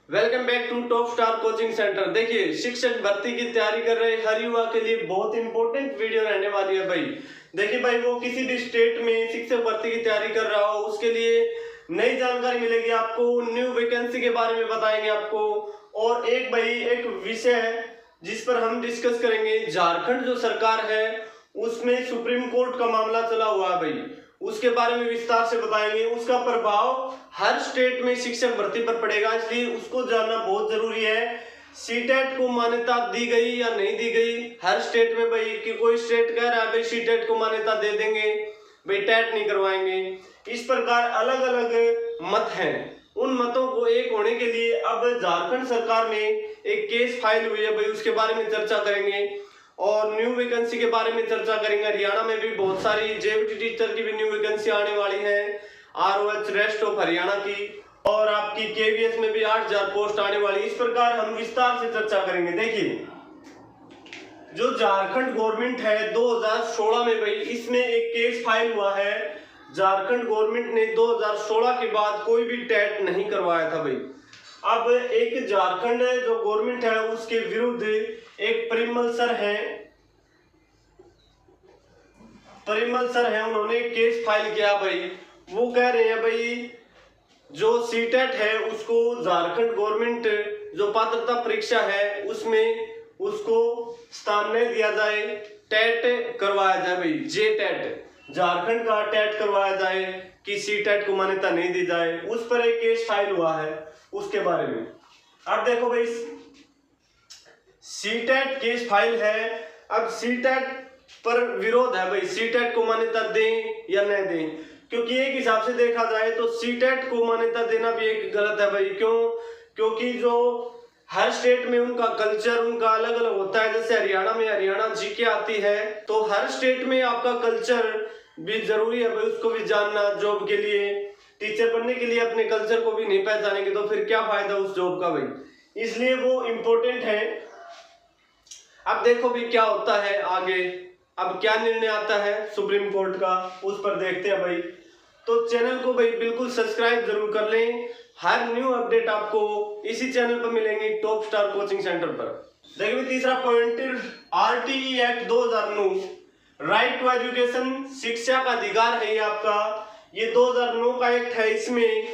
Welcome back to top star coaching centre. देखिए, शिक्षक भर्ती की तैयारी कर रहे हर युवा के लिए बहुत इंपॉर्टेंट वीडियो रहने वाली है भाई। देखिए भाई, वो किसी भी स्टेट में शिक्षक भर्ती की तैयारी कर रहा हो, उसके लिए नई जानकारी मिलेगी आपको, न्यू वैकेंसी के बारे में बताएंगे आपको। और एक विषय है जिस पर हम डिस्कस करेंगे। झारखंड जो सरकार है उसमें सुप्रीम कोर्ट का मामला चला हुआ है भाई, उसके बारे में विस्तार से बताएंगे। उसका प्रभाव हर स्टेट में शिक्षक भर्ती पर पड़ेगा, इसलिए उसको जानना बहुत जरूरी है। सीटेट को मान्यता दी गई या नहीं दी गई हर स्टेट में भाई, कि कोई स्टेट कह रहा है भाई सीटेट को मान्यता दे देंगे भाई, टेट नहीं करवाएंगे। इस प्रकार अलग अलग मत हैं। उन मतों को एक होने के लिए अब झारखंड सरकार में एक केस फाइल हुई है भाई, उसके बारे में चर्चा करेंगे। और न्यू वैकेंसी के बारे में चर्चा करेंगे। हरियाणा में भी बहुत सारी जेबीटी टीचर की भी न्यू वैकेंसी आने वाली है, आरओएच रेस्ट ऑफ हरियाणा की, और आपकी केवीएस में भी 8000 पोस्ट आने वाली। इस प्रकार हम विस्तार से चर्चा करेंगे। देखिए, जो झारखंड गवर्नमेंट है 2016 में भाई, इसमें एक केस फाइल हुआ है। झारखंड गवर्नमेंट ने 2016 के बाद कोई भी टेट नहीं करवाया था भाई। अब एक झारखंड जो गवर्नमेंट है उसके विरुद्ध एक परिमल सर है, उन्होंने केस फाइल किया भाई। वो कह रहे हैं भाई, जो सीटेट है उसको झारखंड गवर्नमेंट जो पात्रता परीक्षा है उसमें उसको स्थान नहीं दिया जाए, टेट करवाया जाए भाई। जे टेट झारखंड का टेट करवाया जाए, कि सीटेट को मान्यता नहीं दी जाए। उस पर एक केस फाइल हुआ है, उसके बारे में अब देखो भाई। सीटेट केस फाइल है। अब सीटेट पर विरोध है भाई, सीटेट को मान्यता दें या न दें, क्योंकि एक हिसाब से देखा जाए तो सीटेट को मान्यता देना भी एक गलत है भाई। क्यों? क्योंकि जो हर स्टेट में उनका कल्चर उनका अलग अलग होता है। जैसे हरियाणा में हरियाणा जीके आती है, तो हर स्टेट में आपका कल्चर भी जरूरी है भाई, उसको भी जानना। जॉब के लिए, टीचर बनने के लिए अपने कल्चर को भी नहीं पहचानेंगे तो फिर क्या फायदा उस जॉब का भाई, इसलिए वो इम्पोर्टेंट है। अब देखो भी क्या होता है आगे, अब क्या निर्णय आता है सुप्रीम कोर्ट का, उस पर देखते हैं भाई। तो चैनल को भाई बिल्कुल सब्सक्राइब जरूर कर लें। हर न्यू अपडेट आपको इसी चैनल पर मिलेंगी, टॉप स्टार कोचिंग सेंटर पर। देखिए तीसरा point, RTE act 2009, right to education, शिक्षा का अधिकार है ये आपका। ये 2009 का एक्ट है। इसमें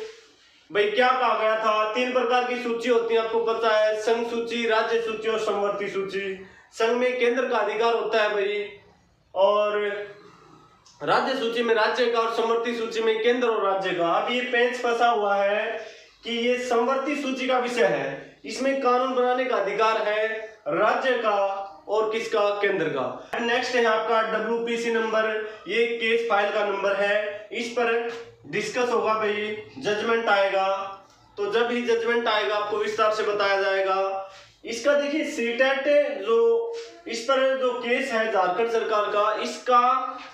भाई क्या कहा गया था, 3 प्रकार की सूची होती है, आपको पता है, संघ सूची, राज्य सूची और समवर्ती सूची। संघ में केंद्र का अधिकार होता है भाई, और राज्य सूची में राज्य का, और समवर्ती सूची में केंद्र और राज्य का। अब ये पेंच फंसा हुआ है कि ये समवर्ती सूची का विषय है, इसमें कानून बनाने का अधिकार है राज्य का और किसका, केंद्र का। नेक्स्ट है आपका WPC नंबर, ये केस फाइल का नंबर है। इस पर डिस्कस होगा भाई, जजमेंट आएगा, तो जब ही जजमेंट आएगा आपको विस्तार से बताया जाएगा। इसका देखिए सीटेट जो इस पर जो केस है झारखंड सरकार का, इसका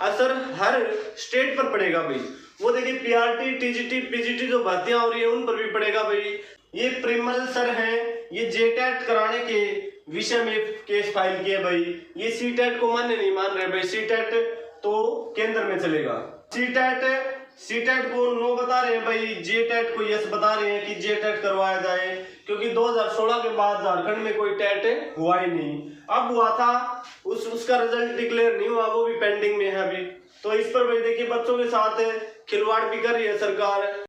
असर हर स्टेट पर पड़ेगा भाई। वो देखिए पीआरटी, टीजीटी, पीजीटी जो भर्तियां हो रही है उन पर भी पड़ेगा भाई। ये परिमल सर है, ये जेटेट कराने के विषय में केस फाइल किए भाई। ये सीटेट को मान्य नहीं मान रहे भाई, सीटेट तो केंद्र में चलेगा। सीटेट को नो बता रहे हैं भाई, जेटेट को यस बता रहे हैं कि जेटेट करवाया जाए, क्योंकि 2016 के बाद झारखंड में कोई टेट हुआ ही नहीं। अब हुआ था, उसका रिजल्ट डिक्लेयर नहीं हुआ, वो भी पेंडिंग में है अभी। तो इस पर भाई देखिए, बच्चों के साथ खिलवाड़ भी कर रही है सरकार।